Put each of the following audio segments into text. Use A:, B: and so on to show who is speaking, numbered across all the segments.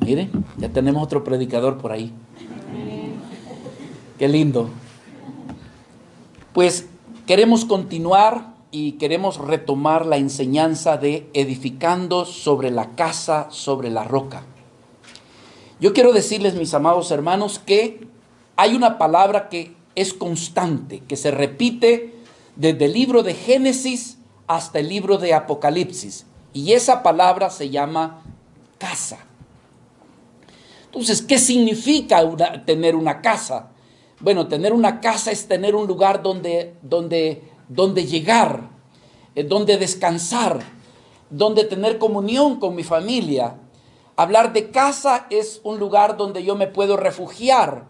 A: Miren, ya tenemos otro predicador por ahí. Qué lindo. Pues queremos continuar y queremos retomar la enseñanza de edificando sobre la casa, sobre la roca. Yo quiero decirles, mis amados hermanos, que hay una palabra que es constante, que se repite desde el libro de Génesis hasta el libro de Apocalipsis. Y esa palabra se llama casa. Entonces, ¿qué significa tener una casa? Bueno, tener una casa es tener un lugar donde llegar, donde descansar, donde tener comunión con mi familia. Hablar de casa es un lugar donde yo me puedo refugiar.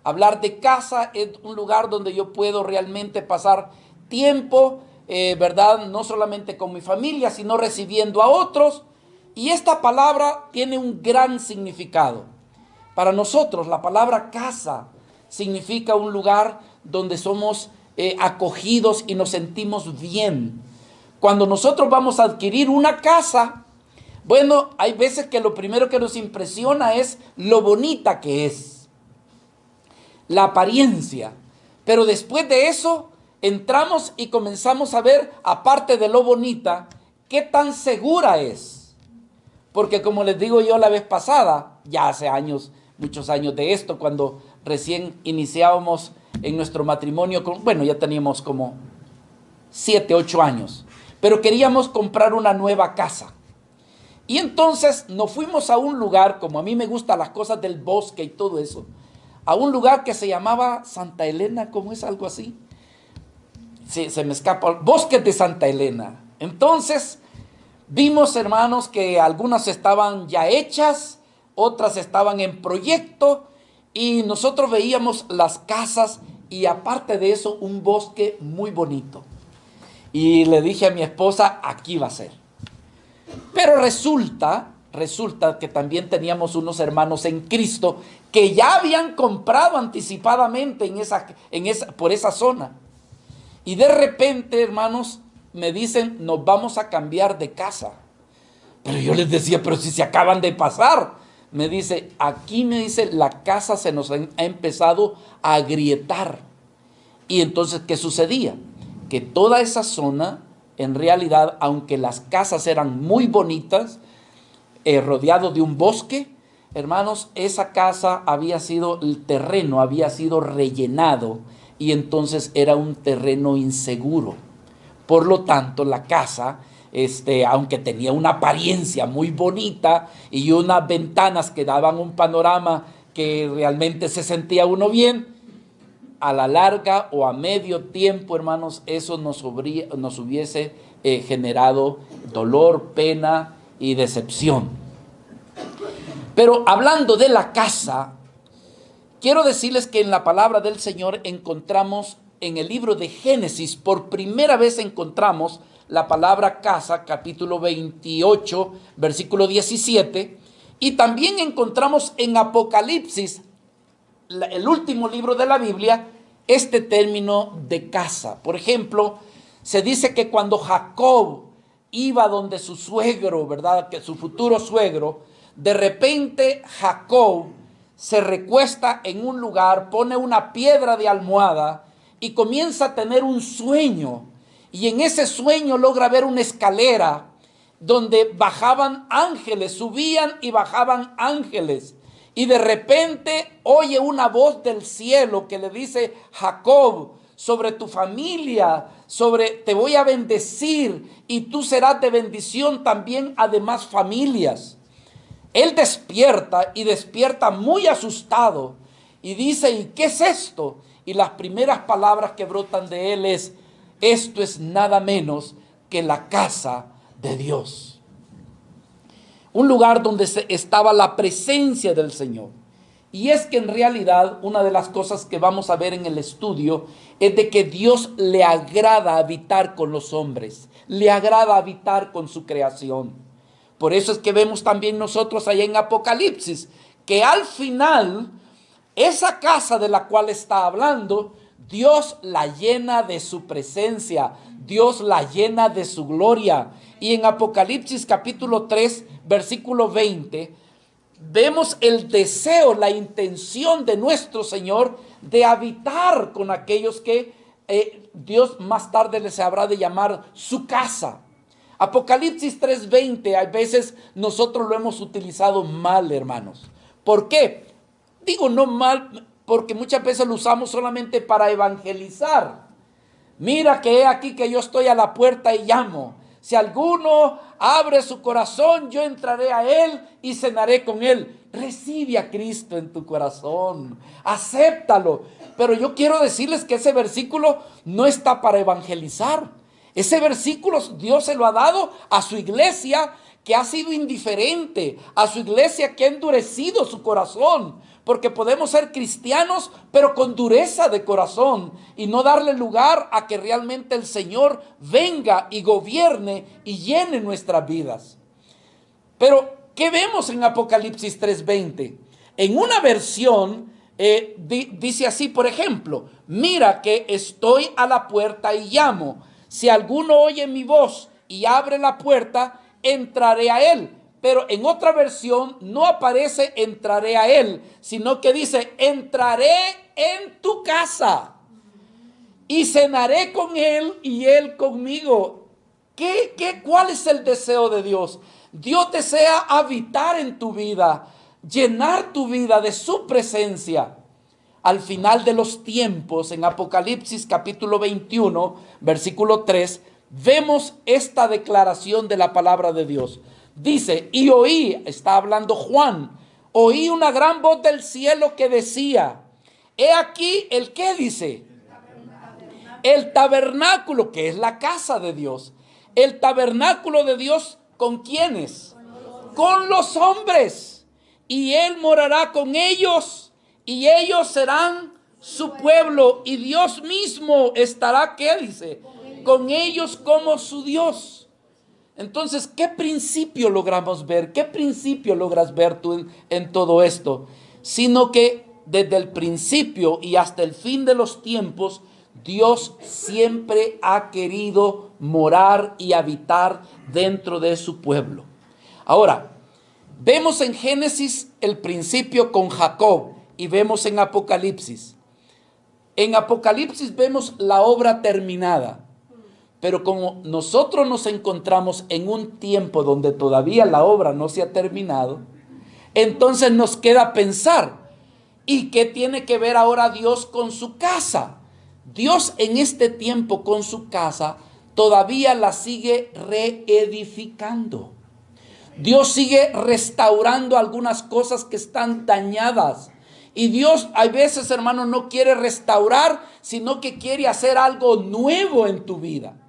A: Hablar de casa es un lugar donde yo puedo realmente pasar tiempo, ¿verdad? No solamente con mi familia, sino recibiendo a otros. Y esta palabra tiene un gran significado. Para nosotros, la palabra casa significa un lugar donde somos acogidos y nos sentimos bien. Cuando nosotros vamos a adquirir una casa, bueno, hay veces que lo primero que nos impresiona es lo bonita que es, la apariencia. Pero después de eso, entramos y comenzamos a ver, aparte de lo bonita, qué tan segura es. Porque como les digo yo la vez pasada, ya hace años, muchos años de esto, cuando recién iniciábamos en nuestro matrimonio, bueno, ya teníamos como 7, 8 años, pero queríamos comprar una nueva casa. Y entonces nos fuimos a un lugar, como a mí me gustan las cosas del bosque y todo eso, a un lugar que se llamaba Santa Elena, ¿cómo es algo así? Sí, se me escapa, Bosques de Santa Elena. Entonces vimos, hermanos, que algunas estaban ya hechas, otras estaban en proyecto, y nosotros veíamos las casas y aparte de eso un bosque muy bonito. Y le dije a mi esposa, aquí va a ser. Pero resulta que también teníamos unos hermanos en Cristo que ya habían comprado anticipadamente por esa zona. Y de repente, hermanos, me dicen, nos vamos a cambiar de casa. Pero yo les decía, pero si se acaban de pasar. Me dice, la casa se nos ha empezado a agrietar. Y entonces, ¿qué sucedía? Que toda esa zona, en realidad, aunque las casas eran muy bonitas, rodeado de un bosque, hermanos, esa casa el terreno había sido rellenado y entonces era un terreno inseguro. Por lo tanto, la casa, aunque tenía una apariencia muy bonita y unas ventanas que daban un panorama que realmente se sentía uno bien, a la larga o a medio tiempo, hermanos, eso nos hubiese generado dolor, pena y decepción. Pero hablando de la casa, quiero decirles que en la palabra del Señor encontramos en el libro de Génesis, por primera vez encontramos la palabra casa, capítulo 28, versículo 17, y también encontramos en Apocalipsis, el último libro de la Biblia, este término de casa. Por ejemplo, se dice que cuando Jacob iba donde su suegro, ¿verdad?, que su futuro suegro, de repente Jacob se recuesta en un lugar, pone una piedra de almohada y comienza a tener un sueño. Y en ese sueño logra ver una escalera donde bajaban ángeles, subían y bajaban ángeles. Y de repente oye una voz del cielo que le dice, Jacob, sobre tu familia, te voy a bendecir y tú serás de bendición también a demás familias. Él despierta muy asustado y dice, ¿y qué es esto? Y las primeras palabras que brotan de él es, esto es nada menos que la casa de Dios. Un lugar donde estaba la presencia del Señor. Y es que en realidad una de las cosas que vamos a ver en el estudio es de que Dios le agrada habitar con los hombres, le agrada habitar con su creación. Por eso es que vemos también nosotros allá en Apocalipsis que al final esa casa de la cual está hablando, Dios la llena de su presencia, Dios la llena de su gloria. Y en Apocalipsis capítulo 3, versículo 20, vemos el deseo, la intención de nuestro Señor de habitar con aquellos que Dios más tarde les habrá de llamar su casa. Apocalipsis 3:20, a veces nosotros lo hemos utilizado mal, hermanos. ¿Por qué? Digo no mal, porque muchas veces lo usamos solamente para evangelizar. Mira que he aquí que yo estoy a la puerta y llamo. Si alguno abre su corazón, yo entraré a él y cenaré con él. Recibe a Cristo en tu corazón, acéptalo. Pero yo quiero decirles que ese versículo no está para evangelizar. Ese versículo Dios se lo ha dado a su iglesia que ha sido indiferente, a su iglesia que ha endurecido su corazón. Porque podemos ser cristianos, pero con dureza de corazón y no darle lugar a que realmente el Señor venga y gobierne y llene nuestras vidas. Pero, ¿qué vemos en Apocalipsis 3:20? En una versión dice así, por ejemplo, mira que estoy a la puerta y llamo. Si alguno oye mi voz y abre la puerta, entraré a él. Pero en otra versión no aparece entraré a él, sino que dice entraré en tu casa y cenaré con él y él conmigo. ¿Cuál es el deseo de Dios? Dios desea habitar en tu vida, llenar tu vida de su presencia. Al final de los tiempos, en Apocalipsis capítulo 21, versículo 3, vemos esta declaración de la palabra de Dios. Dice, y oí, está hablando Juan, oí una gran voz del cielo que decía, he aquí el que dice, el tabernáculo, que es la casa de Dios. El tabernáculo de Dios, ¿con quiénes? Con los hombres. Y él morará con ellos, y ellos serán su pueblo, y Dios mismo estará, ¿qué dice? Con ellos como su Dios. Entonces, ¿qué principio logramos ver? ¿Qué principio logras ver tú en todo esto? Sino que desde el principio y hasta el fin de los tiempos, Dios siempre ha querido morar y habitar dentro de su pueblo. Ahora, vemos en Génesis el principio con Jacob y vemos en Apocalipsis. En Apocalipsis vemos la obra terminada. Pero como nosotros nos encontramos en un tiempo donde todavía la obra no se ha terminado, entonces nos queda pensar, ¿y qué tiene que ver ahora Dios con su casa? Dios en este tiempo con su casa todavía la sigue reedificando. Dios sigue restaurando algunas cosas que están dañadas. Y Dios, hay veces, hermano, no quiere restaurar, sino que quiere hacer algo nuevo en tu vida.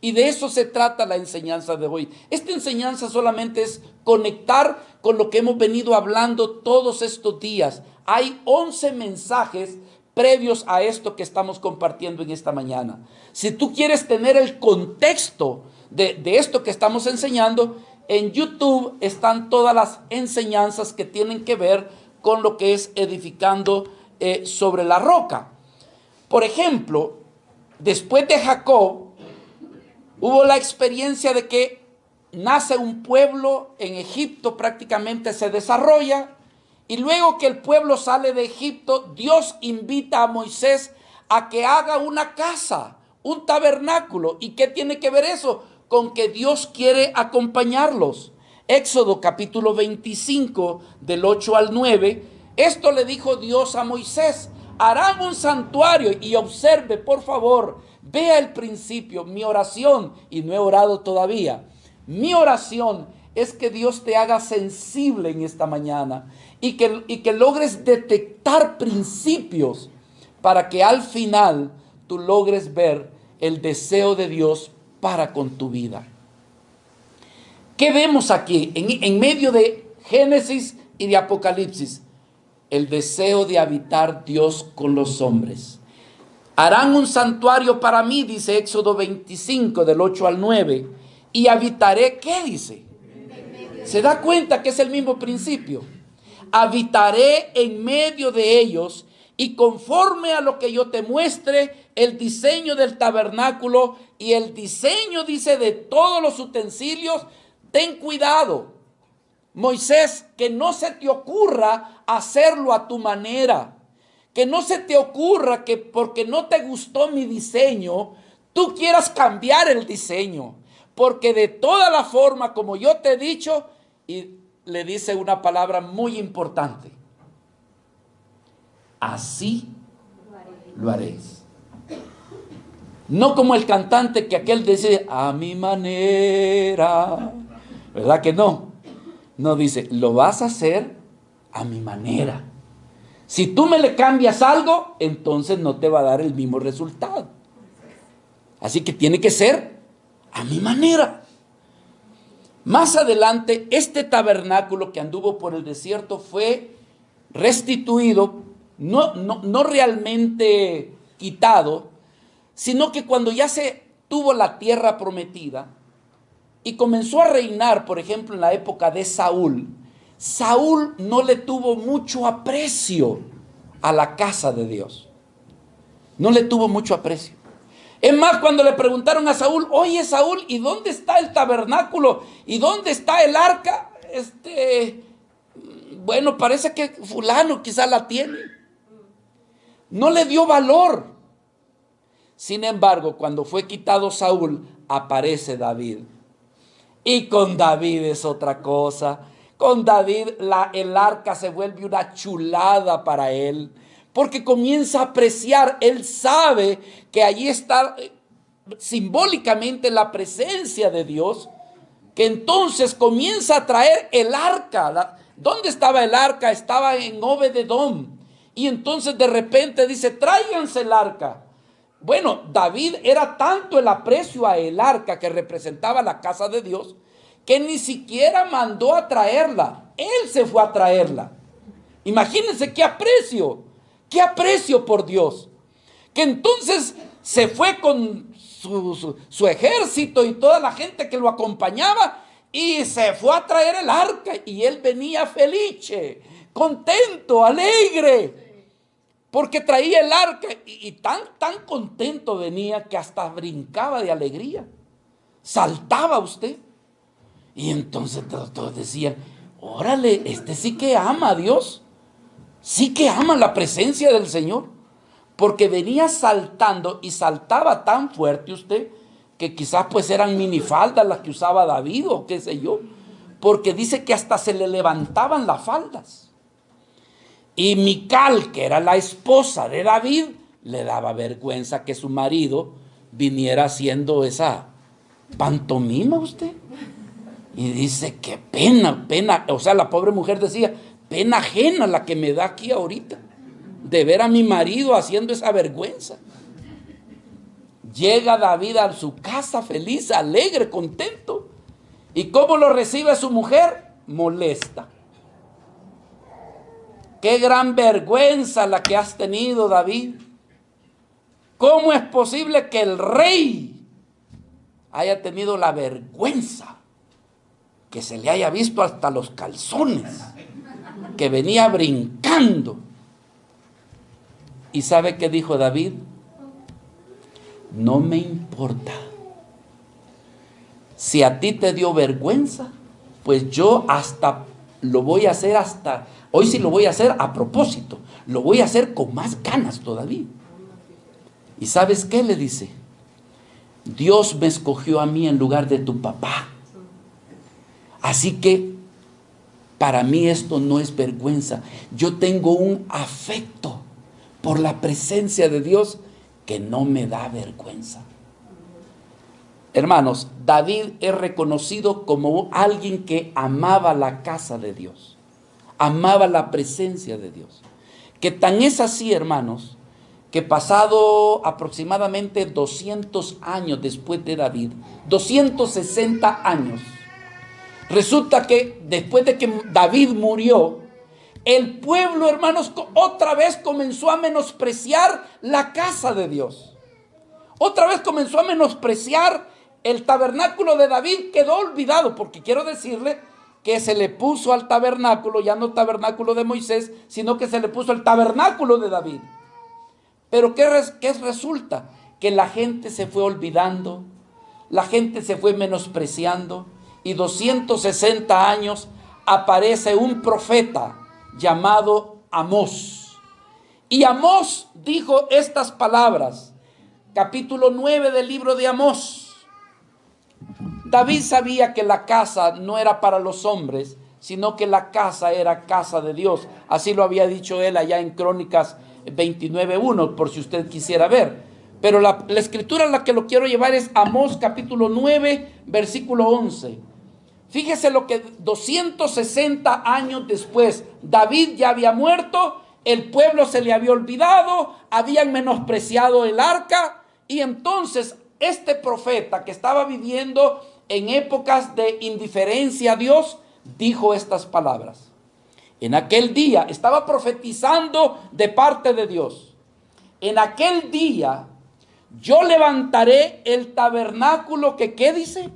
A: Y de eso se trata la enseñanza de hoy. Esta enseñanza solamente es conectar con lo que hemos venido hablando todos estos días. Hay 11 mensajes previos a esto que estamos compartiendo en esta mañana. Si tú quieres tener el contexto de esto que estamos enseñando, en YouTube están todas las enseñanzas que tienen que ver con lo que es edificando sobre la roca. Por ejemplo, después de Jacob, hubo la experiencia de que nace un pueblo en Egipto, prácticamente se desarrolla, y luego que el pueblo sale de Egipto, Dios invita a Moisés a que haga una casa, un tabernáculo. ¿Y qué tiene que ver eso? Con que Dios quiere acompañarlos. Éxodo capítulo 25, del 8 al 9, esto le dijo Dios a Moisés, harán un santuario, y observe, por favor, vea el principio, mi oración, y no he orado todavía, mi oración es que Dios te haga sensible en esta mañana y que logres detectar principios para que al final tú logres ver el deseo de Dios para con tu vida. ¿Qué vemos aquí en medio de Génesis y de Apocalipsis? El deseo de habitar Dios con los hombres. Harán un santuario para mí, dice Éxodo 25, del 8 al 9, y habitaré, ¿qué dice? ¿Se da cuenta que es el mismo principio? Habitaré en medio de ellos, y conforme a lo que yo te muestre, el diseño del tabernáculo y el diseño, dice, de todos los utensilios, ten cuidado. Moisés, que no se te ocurra hacerlo a tu manera. Que no se te ocurra que porque no te gustó mi diseño, tú quieras cambiar el diseño. Porque de toda la forma como yo te he dicho, y le dice una palabra muy importante. Así lo haréis. No como el cantante que aquel dice, a mi manera. ¿Verdad que no? No, dice, lo vas a hacer a mi manera. Si tú me le cambias algo, entonces no te va a dar el mismo resultado. Así que tiene que ser a mi manera. Más adelante, este tabernáculo que anduvo por el desierto fue restituido, no realmente quitado, sino que cuando ya se tuvo la tierra prometida y comenzó a reinar, por ejemplo, en la época de Saúl, Saúl no le tuvo mucho aprecio a la casa de Dios. No le tuvo mucho aprecio. Es más, cuando le preguntaron a Saúl, oye Saúl, ¿y dónde está el tabernáculo? ¿Y dónde está el arca? Bueno, parece que fulano quizá la tiene. No le dio valor. Sin embargo, cuando fue quitado Saúl, aparece David. Y con David es otra cosa. Con David el arca se vuelve una chulada para él. Porque comienza a apreciar, él sabe que allí está simbólicamente la presencia de Dios, que entonces comienza a traer el arca. ¿Dónde estaba el arca? Estaba en Obed-edom. Y entonces de repente dice, tráiganse el arca. Bueno, David era tanto el aprecio a el arca que representaba la casa de Dios, que ni siquiera mandó a traerla. Él se fue a traerla. Imagínense qué aprecio por Dios. Que entonces se fue con su ejército y toda la gente que lo acompañaba y se fue a traer el arca. Y él venía feliz, contento, alegre, porque traía el arca y tan contento venía que hasta brincaba de alegría. Saltaba usted. Y entonces todos decían, órale, este sí que ama a Dios. Sí que ama la presencia del Señor. Porque venía saltando y saltaba tan fuerte usted que quizás pues eran minifaldas las que usaba David o qué sé yo. Porque dice que hasta se le levantaban las faldas. Y Mical, que era la esposa de David, le daba vergüenza que su marido viniera haciendo esa pantomima usted. Y dice, qué pena, o sea, la pobre mujer decía, pena ajena la que me da aquí ahorita, de ver a mi marido haciendo esa vergüenza. Llega David a su casa feliz, alegre, contento. ¿Y cómo lo recibe su mujer? Molesta. Qué gran vergüenza la que has tenido, David. ¿Cómo es posible que el rey haya tenido la vergüenza, que se le haya visto hasta los calzones, que venía brincando? ¿Y sabe qué dijo David? No me importa. Si a ti te dio vergüenza, pues yo hasta lo voy a hacer hoy sí lo voy a hacer a propósito. Lo voy a hacer con más ganas todavía. ¿Y sabes qué le dice? Dios me escogió a mí en lugar de tu papá. Así que para mí esto no es vergüenza. Yo tengo un afecto por la presencia de Dios que no me da vergüenza. Hermanos, David es reconocido como alguien que amaba la casa de Dios, amaba la presencia de Dios. Que tan es así, hermanos, que pasado aproximadamente 200 años después de David, 260 años, resulta que después de que David murió, el pueblo, hermanos, otra vez comenzó a menospreciar la casa de Dios. Otra vez comenzó a menospreciar el tabernáculo de David, quedó olvidado, porque quiero decirle que se le puso al tabernáculo, ya no tabernáculo de Moisés, sino que se le puso el tabernáculo de David. Pero ¿qué resulta? Que la gente se fue olvidando, la gente se fue menospreciando, y 260 años aparece un profeta llamado Amós. Y Amós dijo estas palabras, capítulo 9 del libro de Amós. David sabía que la casa no era para los hombres, sino que la casa era casa de Dios. Así lo había dicho él allá en Crónicas 29:1, por si usted quisiera ver. Pero la escritura a la que lo quiero llevar es Amós capítulo 9, versículo 11. Fíjese lo que 260 años después, David ya había muerto, el pueblo se le había olvidado, habían menospreciado el arca, y entonces este profeta que estaba viviendo en épocas de indiferencia a Dios, dijo estas palabras. En aquel día, estaba profetizando de parte de Dios. En aquel día, yo levantaré el tabernáculo que, ¿qué dice?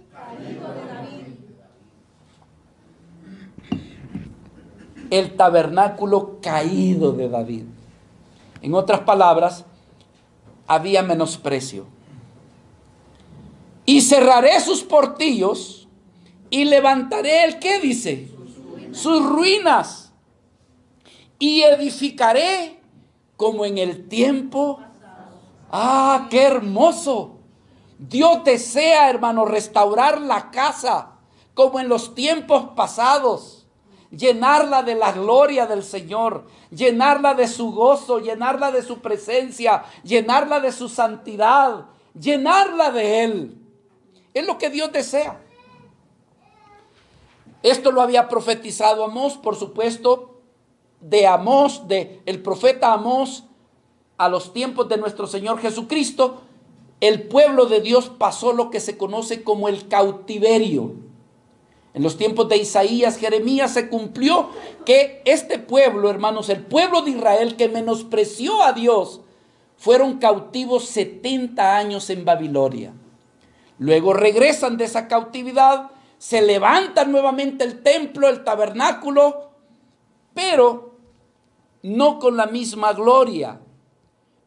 A: El tabernáculo caído de David. En otras palabras, había menosprecio. Y cerraré sus portillos y levantaré el, ¿qué dice? Sus ruinas. Y edificaré como en el tiempo. ¡Ah, qué hermoso! Dios desea, hermano, restaurar la casa como en los tiempos pasados. Llenarla de la gloria del Señor, llenarla de su gozo, llenarla de su presencia, llenarla de su santidad, llenarla de Él. Es lo que Dios desea. Esto lo había profetizado Amós, por supuesto, el profeta Amós, a los tiempos de nuestro Señor Jesucristo. El pueblo de Dios pasó lo que se conoce como el cautiverio. En los tiempos de Isaías, Jeremías, se cumplió que este pueblo, hermanos, el pueblo de Israel que menospreció a Dios, fueron cautivos 70 años en Babilonia. Luego regresan de esa cautividad, se levanta nuevamente el templo, el tabernáculo, pero no con la misma gloria.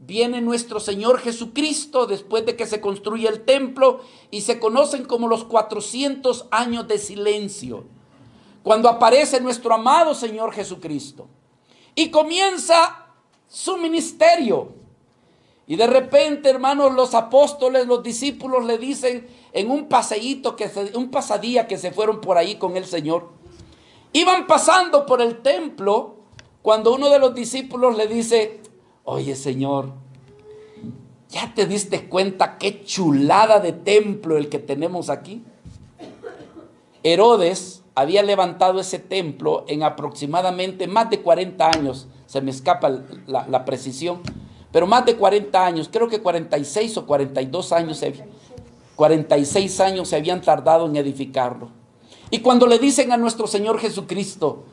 A: Viene nuestro Señor Jesucristo después de que se construye el templo y se conocen como los 400 años de silencio, cuando aparece nuestro amado Señor Jesucristo y comienza su ministerio. Y de repente, hermanos, los apóstoles, los discípulos le dicen en un pasadía que se fueron por ahí con el Señor, iban pasando por el templo cuando uno de los discípulos le dice: oye, Señor, ¿ya te diste cuenta qué chulada de templo el que tenemos aquí? Herodes había levantado ese templo en aproximadamente más de 40 años, se me escapa la precisión, pero más de 40 años, creo que 46 o 42 años, 46 años se habían tardado en edificarlo. Y cuando le dicen a nuestro Señor Jesucristo: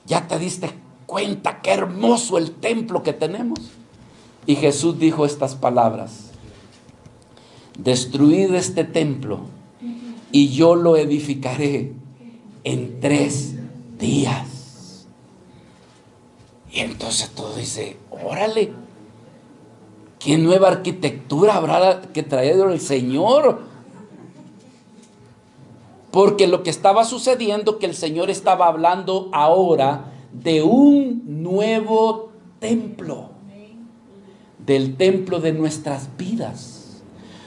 A: ¿ya te diste cuenta qué hermoso el templo que tenemos? Y Jesús dijo estas palabras: destruid este templo y yo lo edificaré en 3 días. Y entonces todo dice: órale, ¿qué nueva arquitectura habrá que traer el Señor? Porque lo que estaba sucediendo, que el Señor estaba hablando ahora de un nuevo templo, del templo de nuestras vidas,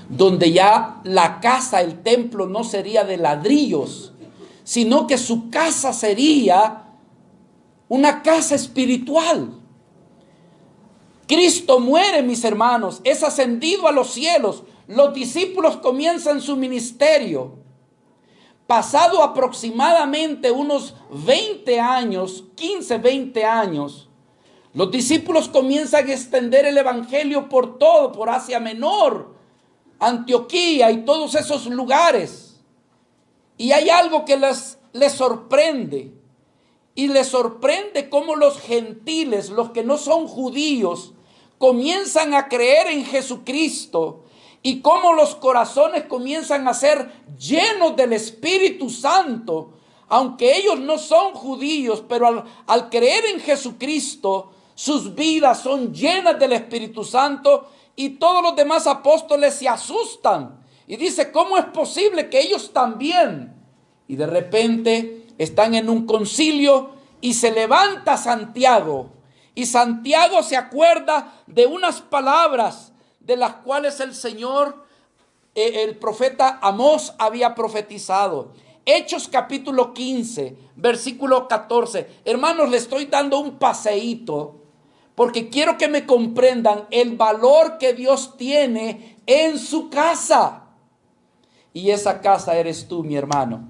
A: donde ya la casa, el templo, no sería de ladrillos, sino que su casa sería una casa espiritual. Cristo muere, mis hermanos, es ascendido a los cielos, los discípulos comienzan su ministerio. Pasado aproximadamente unos 20 años, 15, 20 años, los discípulos comienzan a extender el evangelio por todo, por Asia Menor, Antioquía y todos esos lugares. Y hay algo que les sorprende. Y les sorprende cómo los gentiles, los que no son judíos, comienzan a creer en Jesucristo. Y cómo los corazones comienzan a ser llenos del Espíritu Santo. Aunque ellos no son judíos, pero al creer en Jesucristo, sus vidas son llenas del Espíritu Santo. Y todos los demás apóstoles se asustan. Y dice: ¿cómo es posible que ellos también? Y de repente están en un concilio y se levanta Santiago. Y Santiago se acuerda de unas palabras de las cuales el Señor, el profeta Amós había profetizado. Hechos capítulo 15, versículo 14. Hermanos, le estoy dando un paseíto porque quiero que me comprendan el valor que Dios tiene en su casa. Y esa casa eres tú, mi hermano.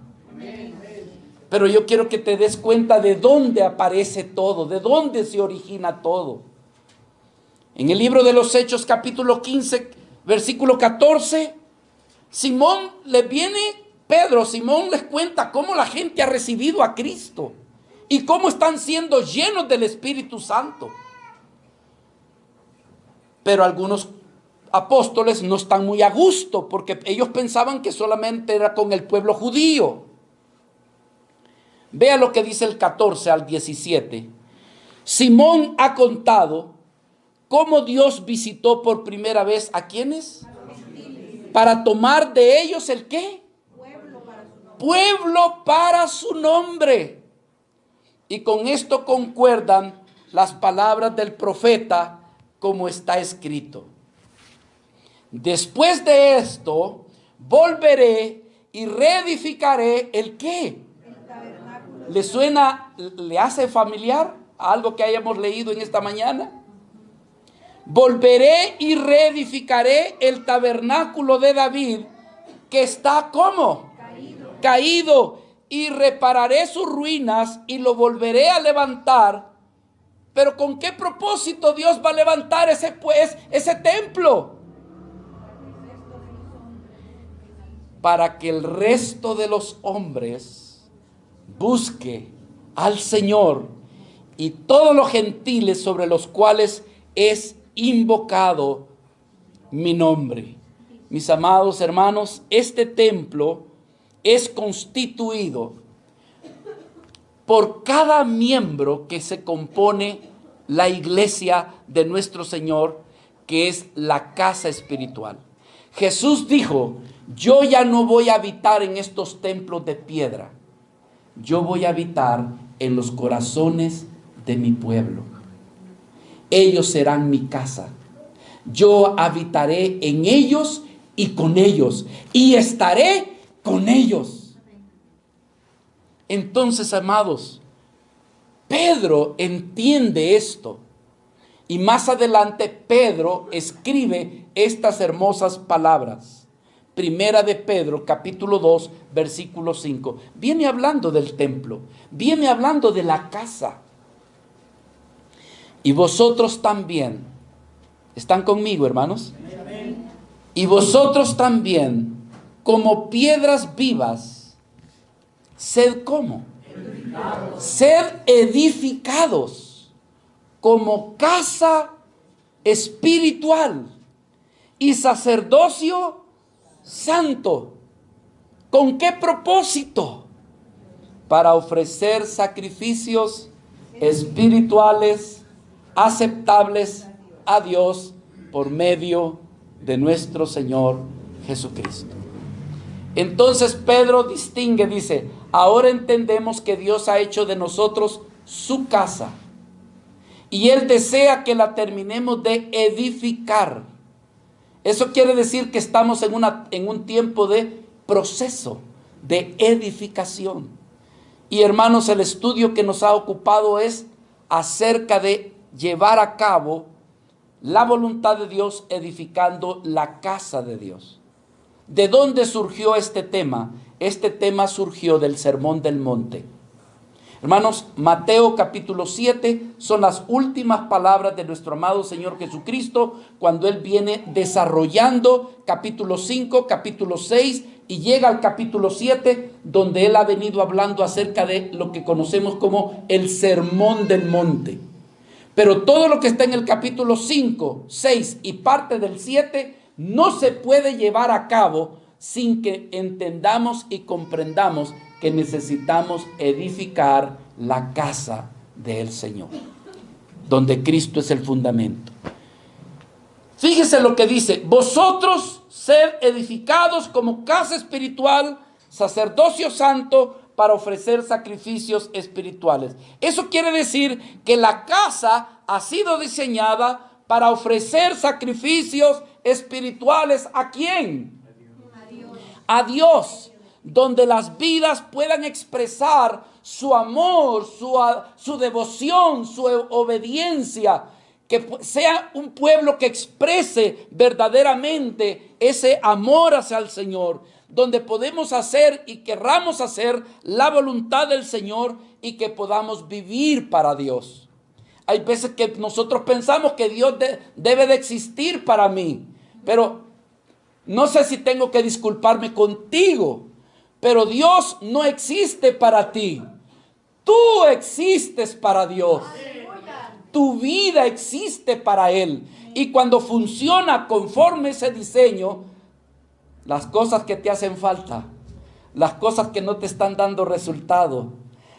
A: Pero yo quiero que te des cuenta de dónde aparece todo, de dónde se origina todo. En el libro de los Hechos, capítulo 15, versículo 14, Simón les cuenta cómo la gente ha recibido a Cristo y cómo están siendo llenos del Espíritu Santo. Pero algunos apóstoles no están muy a gusto porque ellos pensaban que solamente era con el pueblo judío. Vea lo que dice el 14 al 17. Simón ha contado cómo Dios visitó por primera vez ¿a quiénes? Para tomar de ellos ¿el qué? Pueblo para su nombre. Y con esto concuerdan las palabras del profeta como está escrito. Después de esto, volveré y reedificaré ¿el qué? ¿Le suena, le hace familiar a algo que hayamos leído en esta mañana? Volveré y reedificaré el tabernáculo de David que está ¿cómo? Caído, y repararé sus ruinas y lo volveré a levantar. Pero ¿con qué propósito Dios va a levantar ese templo? Para que el resto de los hombres busque al Señor y todos los gentiles sobre los cuales es invocado mi nombre. Mis amados hermanos, este templo es constituido por cada miembro que se compone la iglesia de nuestro Señor, que es la casa espiritual. Jesús dijo: yo ya no voy a habitar en estos templos de piedra, yo voy a habitar en los corazones de mi pueblo. Ellos serán mi casa. Yo habitaré en ellos y con ellos, y estaré con ellos. Entonces, amados, Pedro entiende esto. Y más adelante Pedro escribe estas hermosas palabras. Primera de Pedro, capítulo 2, versículo 5. Viene hablando del templo, viene hablando de la casa. Y vosotros también, ¿están conmigo, hermanos? Y vosotros también, como piedras vivas, sed ¿cómo? Sed edificados como casa espiritual y sacerdocio santo. ¿Con qué propósito? Para ofrecer sacrificios espirituales aceptables a Dios por medio de nuestro Señor Jesucristo. Entonces Pedro distingue, dice: ahora entendemos que Dios ha hecho de nosotros su casa y Él desea que la terminemos de edificar. Eso quiere decir que estamos en un tiempo de proceso, de edificación. Y hermanos, el estudio que nos ha ocupado es acerca de llevar a cabo la voluntad de Dios edificando la casa de Dios. ¿De dónde surgió este tema? Este tema surgió del Sermón del Monte. Hermanos, Mateo capítulo 7 son las últimas palabras de nuestro amado Señor Jesucristo cuando Él viene desarrollando capítulo 5, capítulo 6 y llega al capítulo 7 donde Él ha venido hablando acerca de lo que conocemos como el Sermón del Monte. Pero todo lo que está en el capítulo 5, 6 y parte del 7 no se puede llevar a cabo sin que entendamos y comprendamos que necesitamos edificar la casa del Señor, donde Cristo es el fundamento. Fíjese lo que dice: vosotros sed edificados como casa espiritual, sacerdocio santo, para ofrecer sacrificios espirituales. Eso quiere decir que la casa ha sido diseñada para ofrecer sacrificios espirituales. ¿A quién? A Dios, donde las vidas puedan expresar su amor, su devoción, su obediencia, que sea un pueblo que exprese verdaderamente ese amor hacia el Señor, donde podemos hacer y querramos hacer la voluntad del Señor y que podamos vivir para Dios. Hay veces que nosotros pensamos que Dios debe de existir para mí, pero no sé si tengo que disculparme contigo, pero Dios no existe para ti. Tú existes para Dios. Tu vida existe para Él. Y cuando funciona conforme ese diseño, las cosas que te hacen falta, las cosas que no te están dando resultado,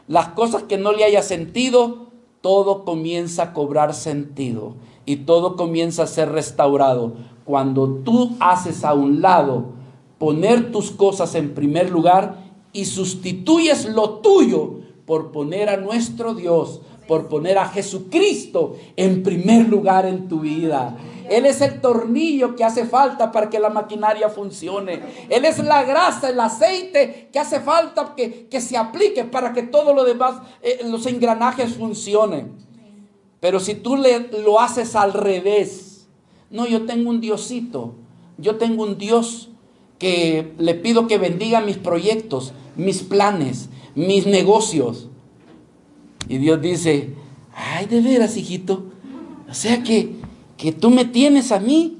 A: las cosas que no le hayas sentido, todo comienza a cobrar sentido y todo comienza a ser restaurado. Cuando tú haces a un lado poner tus cosas en primer lugar y sustituyes lo tuyo por poner a nuestro Dios, por poner a Jesucristo en primer lugar en tu vida. Él es el tornillo que hace falta para que la maquinaria funcione. Él es la grasa, el aceite que hace falta que se aplique para que todo lo demás, los engranajes funcionen. Pero si tú lo haces al revés, no, yo tengo un Diosito, yo tengo un Dios que le pido que bendiga mis proyectos, mis planes, mis negocios. Y Dios dice, ay, de veras, hijito, o sea que tú me tienes a mí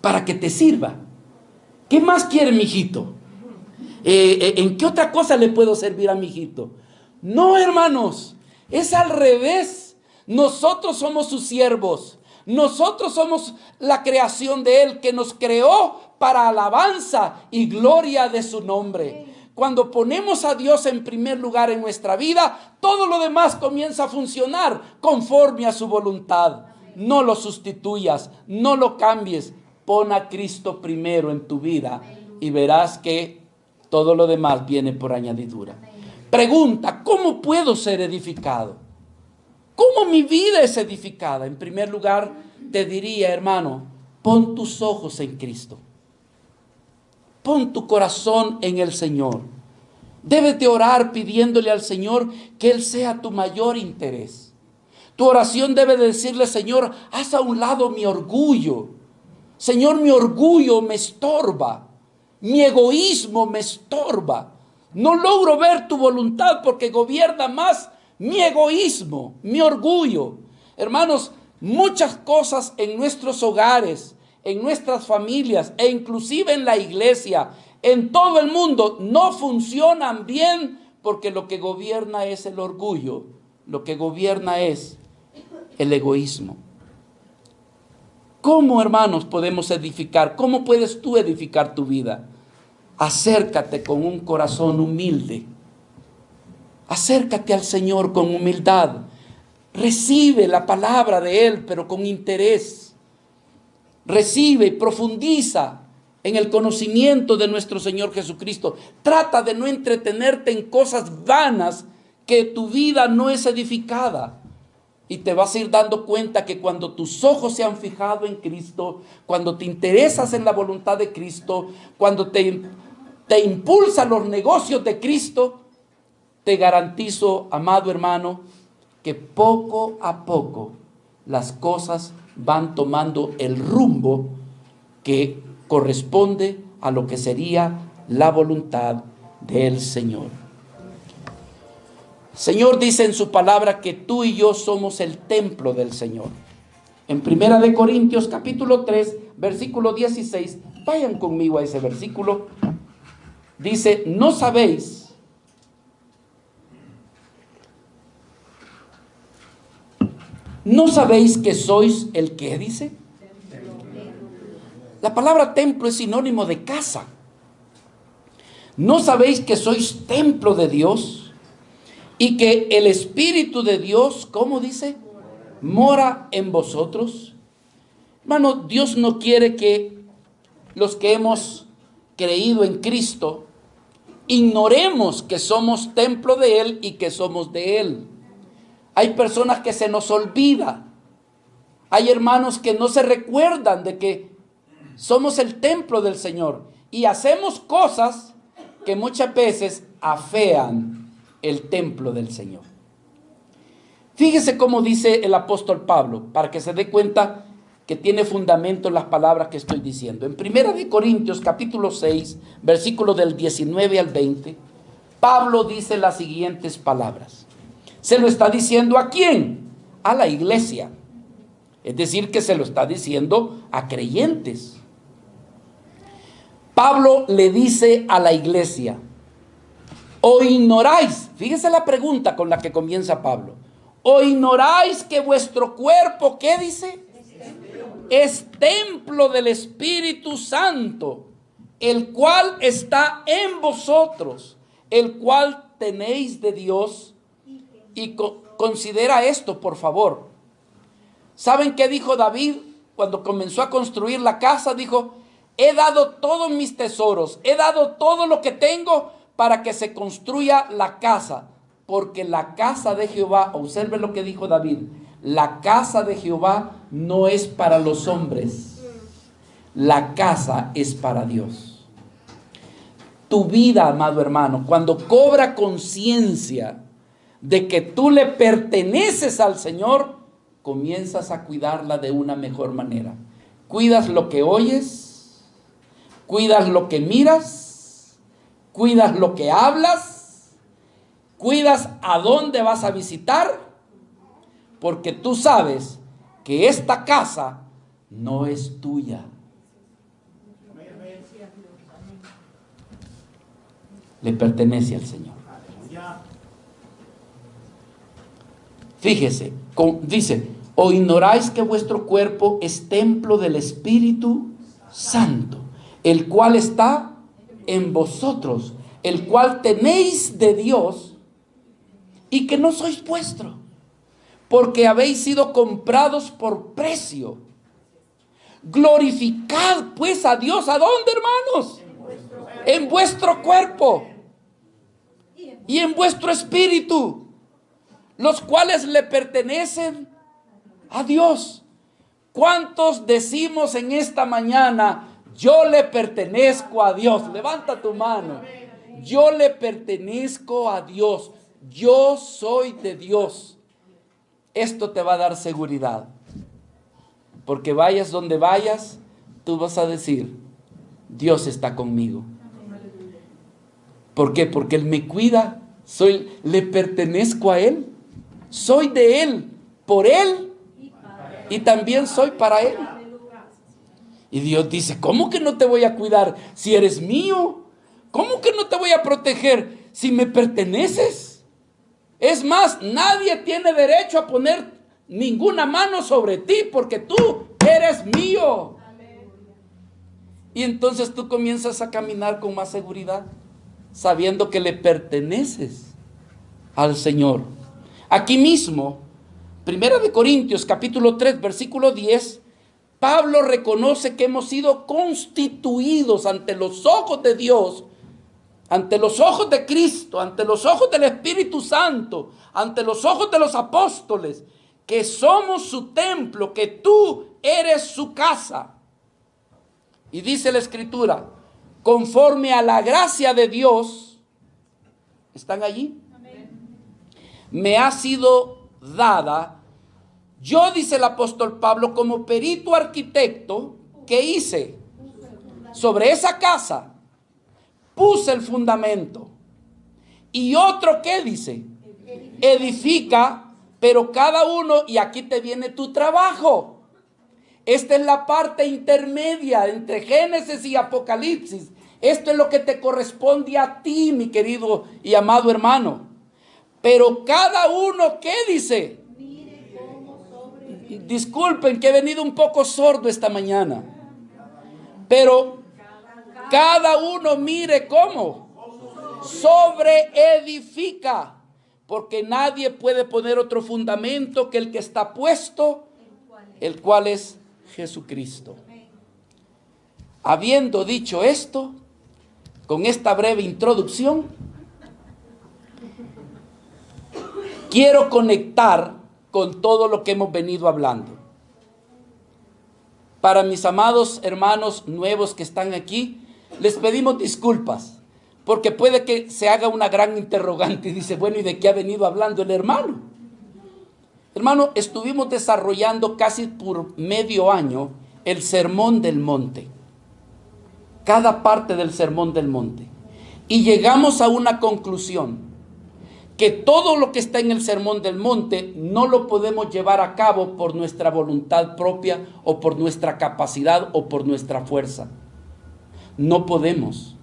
A: para que te sirva. ¿Qué más quiere mi hijito? ¿En qué otra cosa le puedo servir a mi hijito? No, hermanos, es al revés. Nosotros somos sus siervos. Nosotros somos la creación de Él, que nos creó para alabanza y gloria de su nombre. Cuando ponemos a Dios en primer lugar en nuestra vida, todo lo demás comienza a funcionar conforme a su voluntad. No lo sustituyas, no lo cambies. Pon a Cristo primero en tu vida y verás que todo lo demás viene por añadidura. Pregunta, ¿cómo puedo ser edificado? ¿Cómo mi vida es edificada? En primer lugar, te diría, hermano, pon tus ojos en Cristo. Pon tu corazón en el Señor. Debes de orar pidiéndole al Señor que Él sea tu mayor interés. Tu oración debe de decirle, Señor, haz a un lado mi orgullo. Señor, mi orgullo me estorba. Mi egoísmo me estorba. No logro ver tu voluntad porque gobierna más mi egoísmo, mi orgullo. Hermanos, muchas cosas en nuestros hogares, en nuestras familias e inclusive en la iglesia, en todo el mundo, no funcionan bien porque lo que gobierna es el orgullo, lo que gobierna es el egoísmo. ¿Cómo, hermanos, podemos edificar? ¿Cómo puedes tú edificar tu vida? Acércate con un corazón humilde. Acércate al Señor con humildad. Recibe la palabra de Él, pero con interés. Recibe y profundiza en el conocimiento de nuestro Señor Jesucristo. Trata de no entretenerte en cosas vanas que tu vida no es edificada. Y te vas a ir dando cuenta que cuando tus ojos se han fijado en Cristo, cuando te interesas en la voluntad de Cristo, cuando te impulsan los negocios de Cristo, te garantizo, amado hermano, que poco a poco las cosas van tomando el rumbo que corresponde a lo que sería la voluntad del Señor. Señor dice en su palabra que tú y yo somos el templo del Señor. En 1 Corintios capítulo 3, versículo 16, vayan conmigo a ese versículo. Dice, ¿no sabéis que sois el qué dice? La palabra templo es sinónimo de casa. ¿No sabéis que sois templo de Dios? Y que el Espíritu de Dios, ¿cómo dice? Mora en vosotros. Hermano, Dios no quiere que los que hemos creído en Cristo ignoremos que somos templo de Él y que somos de Él. Hay personas que se nos olvida. Hay hermanos que no se recuerdan de que somos el templo del Señor y hacemos cosas que muchas veces afean el templo del Señor. Fíjese cómo dice el apóstol Pablo, para que se dé cuenta que tiene fundamento en las palabras que estoy diciendo. En 1 Corintios capítulo 6, versículos del 19 al 20, Pablo dice las siguientes palabras. ¿Se lo está diciendo a quién? A la iglesia. Es decir, que se lo está diciendo a creyentes. Pablo le dice a la iglesia, ¿o ignoráis? Fíjese la pregunta con la que comienza Pablo. ¿O ignoráis que vuestro cuerpo, qué dice? Es templo del Espíritu Santo, el cual está en vosotros, el cual tenéis de Dios. Y considera esto, por favor. ¿Saben qué dijo David cuando comenzó a construir la casa? Dijo, he dado todos mis tesoros, he dado todo lo que tengo para que se construya la casa. Porque la casa de Jehová, observe lo que dijo David, la casa de Jehová no es para los hombres, la casa es para Dios. Tu vida, amado hermano, cuando cobra conciencia de que tú le perteneces al Señor, comienzas a cuidarla de una mejor manera. Cuidas lo que oyes, cuidas lo que miras, cuidas lo que hablas, cuidas a dónde vas a visitar, porque tú sabes que esta casa no es tuya. Le pertenece al Señor. Fíjese, dice, ¿o ignoráis que vuestro cuerpo es templo del Espíritu Santo, el cual está en vosotros, el cual tenéis de Dios, y que no sois vuestro, porque habéis sido comprados por precio? Glorificad pues a Dios, ¿a dónde, hermanos? En vuestro cuerpo y en vuestro espíritu, los cuales le pertenecen a Dios. ¿Cuántos decimos en esta mañana, yo le pertenezco a Dios? Levanta tu mano. Yo le pertenezco a Dios. Yo soy de Dios. Esto te va a dar seguridad. Porque vayas donde vayas, tú vas a decir, Dios está conmigo. ¿Por qué? Porque Él me cuida. Le pertenezco a Él. Soy de Él, por Él, y también soy para Él. Y Dios dice, ¿cómo que no te voy a cuidar si eres mío? ¿Cómo que no te voy a proteger si me perteneces? Es más, nadie tiene derecho a poner ninguna mano sobre ti porque tú eres mío. Y entonces tú comienzas a caminar con más seguridad, sabiendo que le perteneces al Señor. Aquí mismo, 1 Corintios capítulo 3, versículo 10, Pablo reconoce que hemos sido constituidos ante los ojos de Dios, ante los ojos de Cristo, ante los ojos del Espíritu Santo, ante los ojos de los apóstoles, que somos su templo, que tú eres su casa. Y dice la Escritura, conforme a la gracia de Dios, ¿están allí? Me ha sido dada, yo, dice el apóstol Pablo, como perito arquitecto, ¿qué hice? Sobre esa casa puse el fundamento. Y otro, ¿qué dice? Edifica, pero cada uno, y aquí te viene tu trabajo. Esta es la parte intermedia entre Génesis y Apocalipsis. Esto es lo que te corresponde a ti, mi querido y amado hermano. Pero cada uno, ¿qué dice? Disculpen que he venido un poco sordo esta mañana. Pero cada uno mire cómo sobre edifica. Porque nadie puede poner otro fundamento que el que está puesto, el cual es Jesucristo. Habiendo dicho esto, con esta breve introducción, quiero conectar con todo lo que hemos venido hablando. Para mis amados hermanos nuevos que están aquí, les pedimos disculpas, porque puede que se haga una gran interrogante y dice, bueno, ¿y de qué ha venido hablando el hermano? Hermano, estuvimos desarrollando casi por medio año el Sermón del Monte, cada parte del Sermón del Monte, y llegamos a una conclusión, que todo lo que está en el Sermón del Monte no lo podemos llevar a cabo por nuestra voluntad propia o por nuestra capacidad o por nuestra fuerza. No podemos.